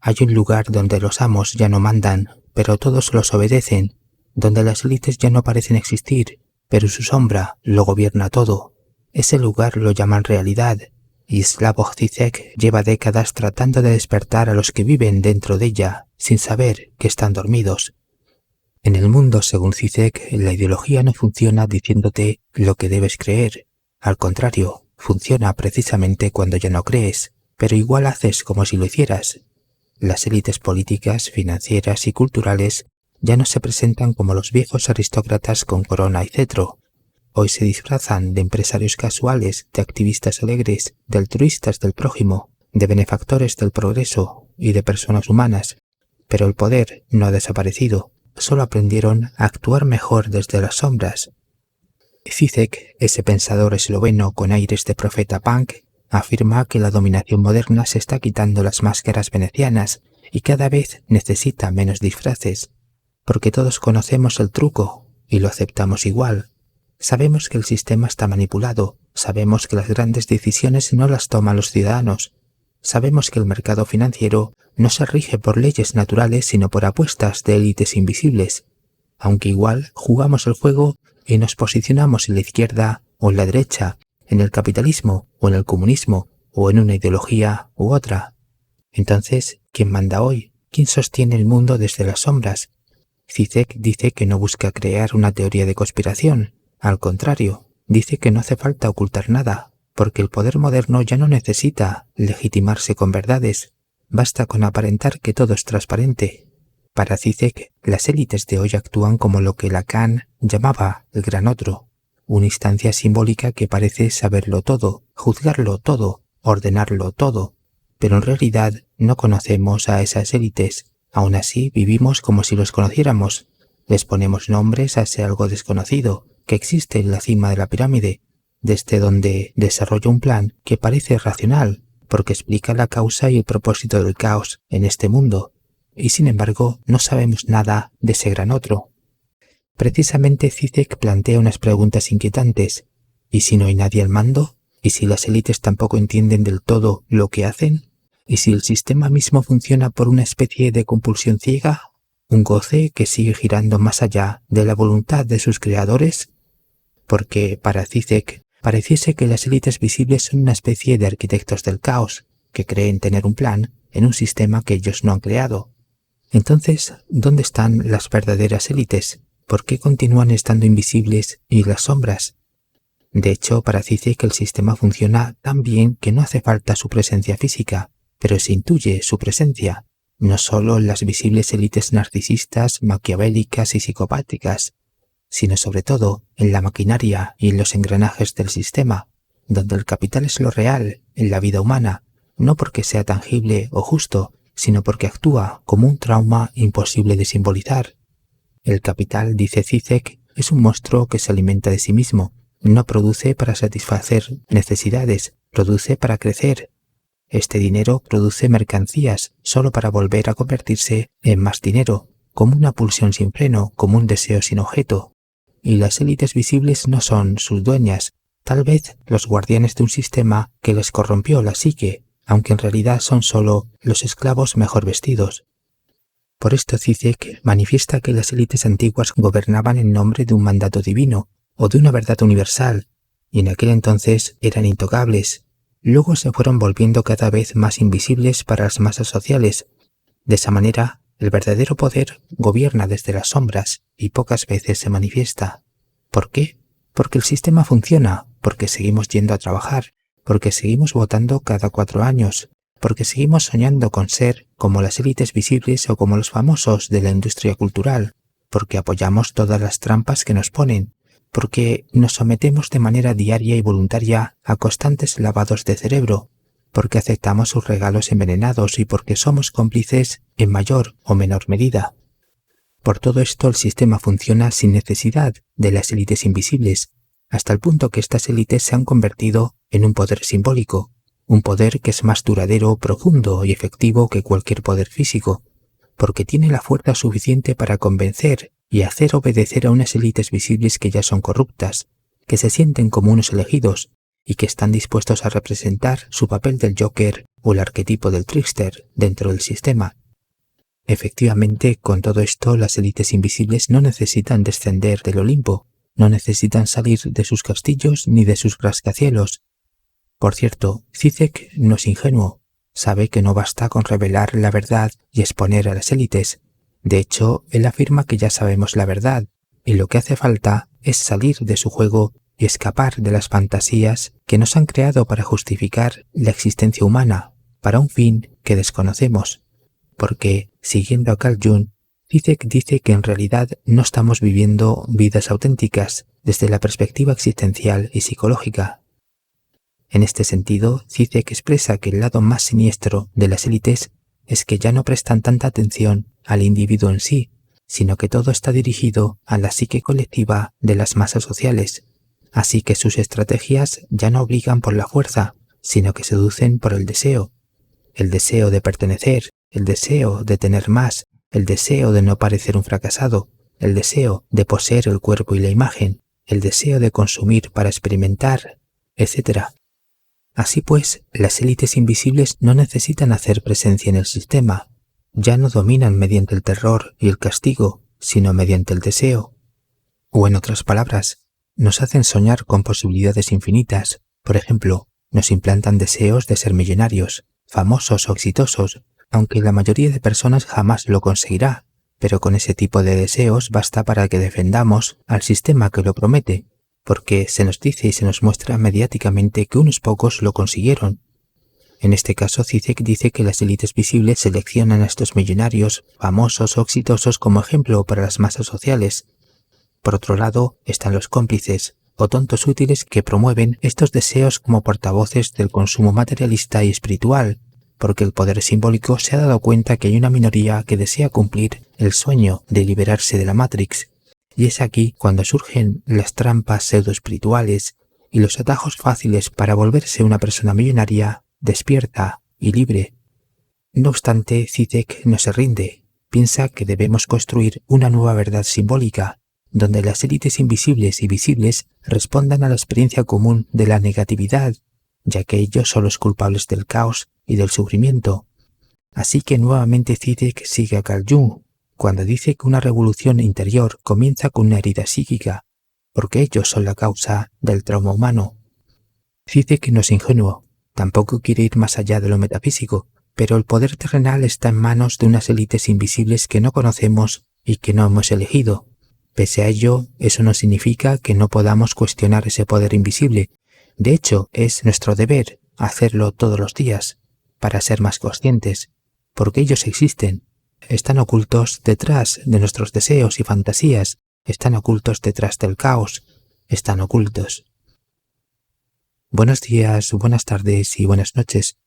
Hay un lugar donde los amos ya no mandan, pero todos los obedecen, donde las élites ya no parecen existir, pero su sombra lo gobierna todo. Ese lugar lo llaman realidad, y Slavoj Zizek lleva décadas tratando de despertar a los que viven dentro de ella, sin saber que están dormidos. En el mundo, según Zizek, la ideología no funciona diciéndote lo que debes creer. Al contrario, funciona precisamente cuando ya no crees, pero igual haces como si lo hicieras. Las élites políticas, financieras y culturales ya no se presentan como los viejos aristócratas con corona y cetro. Hoy se disfrazan de empresarios casuales, de activistas alegres, de altruistas del prójimo, de benefactores del progreso y de personas humanas. Pero el poder no ha desaparecido, solo aprendieron a actuar mejor desde las sombras. Zizek, ese pensador esloveno con aires de profeta punk, afirma que la dominación moderna se está quitando las máscaras venecianas y cada vez necesita menos disfraces, porque todos conocemos el truco y lo aceptamos igual. Sabemos que el sistema está manipulado, sabemos que las grandes decisiones no las toman los ciudadanos, sabemos que el mercado financiero no se rige por leyes naturales sino por apuestas de élites invisibles, aunque igual jugamos el juego y nos posicionamos en la izquierda o en la derecha, en el capitalismo o en el comunismo o en una ideología u otra. Entonces, ¿quién manda hoy? ¿Quién sostiene el mundo desde las sombras? Zizek dice que no busca crear una teoría de conspiración. Al contrario, dice que no hace falta ocultar nada, porque el poder moderno ya no necesita legitimarse con verdades. Basta con aparentar que todo es transparente. Para Zizek, las élites de hoy actúan como lo que Lacan llamaba el gran otro, una instancia simbólica que parece saberlo todo, juzgarlo todo, ordenarlo todo, pero en realidad no conocemos a esas élites. Aún así vivimos como si los conociéramos. Les ponemos nombres a ese algo desconocido que existe en la cima de la pirámide, desde donde desarrolla un plan que parece racional, porque explica la causa y el propósito del caos en este mundo, y sin embargo no sabemos nada de ese gran otro. Precisamente Zizek plantea unas preguntas inquietantes. ¿Y si no hay nadie al mando? ¿Y si las élites tampoco entienden del todo lo que hacen? ¿Y si el sistema mismo funciona por una especie de compulsión ciega? ¿Un goce que sigue girando más allá de la voluntad de sus creadores? Porque para Zizek pareciese que las élites visibles son una especie de arquitectos del caos, que creen tener un plan en un sistema que ellos no han creado. Entonces, ¿dónde están las verdaderas élites? ¿Por qué continúan estando invisibles y las sombras? De hecho, para Zizek el sistema funciona tan bien que no hace falta su presencia física, pero se intuye su presencia, no solo en las visibles élites narcisistas, maquiavélicas y psicopáticas, sino sobre todo en la maquinaria y en los engranajes del sistema, donde el capital es lo real en la vida humana, no porque sea tangible o justo, sino porque actúa como un trauma imposible de simbolizar. El capital, dice Zizek, es un monstruo que se alimenta de sí mismo, no produce para satisfacer necesidades, produce para crecer. Este dinero produce mercancías solo para volver a convertirse en más dinero, como una pulsión sin freno, como un deseo sin objeto. Y las élites visibles no son sus dueñas, tal vez los guardianes de un sistema que les corrompió la psique, aunque en realidad son solo los esclavos mejor vestidos. Por esto Zizek manifiesta que las élites antiguas gobernaban en nombre de un mandato divino o de una verdad universal, y en aquel entonces eran intocables. Luego se fueron volviendo cada vez más invisibles para las masas sociales. De esa manera, el verdadero poder gobierna desde las sombras y pocas veces se manifiesta. ¿Por qué? Porque el sistema funciona, porque seguimos yendo a trabajar, porque seguimos votando cada 4 años, porque seguimos soñando con ser como las élites visibles o como los famosos de la industria cultural, porque apoyamos todas las trampas que nos ponen, porque nos sometemos de manera diaria y voluntaria a constantes lavados de cerebro, porque aceptamos sus regalos envenenados y porque somos cómplices en mayor o menor medida. Por todo esto el sistema funciona sin necesidad de las élites invisibles, hasta el punto que estas élites se han convertido en un poder simbólico, un poder que es más duradero, profundo y efectivo que cualquier poder físico, porque tiene la fuerza suficiente para convencer y hacer obedecer a unas élites visibles que ya son corruptas, que se sienten como unos elegidos y que están dispuestos a representar su papel del Joker o el arquetipo del trickster dentro del sistema. Efectivamente, con todo esto, las élites invisibles no necesitan descender del Olimpo, no necesitan salir de sus castillos ni de sus rascacielos. Por cierto, Zizek no es ingenuo, sabe que no basta con revelar la verdad y exponer a las élites. De hecho, él afirma que ya sabemos la verdad, y lo que hace falta es salir de su juego y escapar de las fantasías que nos han creado para justificar la existencia humana, para un fin que desconocemos. Porque, siguiendo a Carl Jung, Zizek dice que en realidad no estamos viviendo vidas auténticas desde la perspectiva existencial y psicológica. En este sentido, Zizek expresa que el lado más siniestro de las élites es que ya no prestan tanta atención al individuo en sí, sino que todo está dirigido a la psique colectiva de las masas sociales, así que sus estrategias ya no obligan por la fuerza, sino que seducen por el deseo de pertenecer, el deseo de tener más, el deseo de no parecer un fracasado, el deseo de poseer el cuerpo y la imagen, el deseo de consumir para experimentar, etc. Así pues, las élites invisibles no necesitan hacer presencia en el sistema, ya no dominan mediante el terror y el castigo, sino mediante el deseo. O en otras palabras, nos hacen soñar con posibilidades infinitas. Por ejemplo, nos implantan deseos de ser millonarios, famosos o exitosos, aunque la mayoría de personas jamás lo conseguirá, pero con ese tipo de deseos basta para que defendamos al sistema que lo promete, porque se nos dice y se nos muestra mediáticamente que unos pocos lo consiguieron. En este caso, Zizek dice que las élites visibles seleccionan a estos millonarios, famosos o exitosos como ejemplo para las masas sociales. Por otro lado, están los cómplices, o tontos útiles que promueven estos deseos como portavoces del consumo materialista y espiritual, porque el poder simbólico se ha dado cuenta que hay una minoría que desea cumplir el sueño de liberarse de la Matrix, y es aquí cuando surgen las trampas pseudoespirituales y los atajos fáciles para volverse una persona millonaria, despierta y libre. No obstante, Zizek no se rinde, piensa que debemos construir una nueva verdad simbólica, donde las élites invisibles y visibles respondan a la experiencia común de la negatividad, ya que ellos son los culpables del caos y del sufrimiento. Así que nuevamente Zizek sigue a Carl Jung, cuando dice que una revolución interior comienza con una herida psíquica, porque ellos son la causa del trauma humano. Zizek no es ingenuo, tampoco quiere ir más allá de lo metafísico, pero el poder terrenal está en manos de unas élites invisibles que no conocemos y que no hemos elegido. Pese a ello, eso no significa que no podamos cuestionar ese poder invisible. De hecho, es nuestro deber hacerlo todos los días, para ser más conscientes, porque ellos existen, están ocultos detrás de nuestros deseos y fantasías, están ocultos detrás del caos, están ocultos. Buenos días, buenas tardes y buenas noches.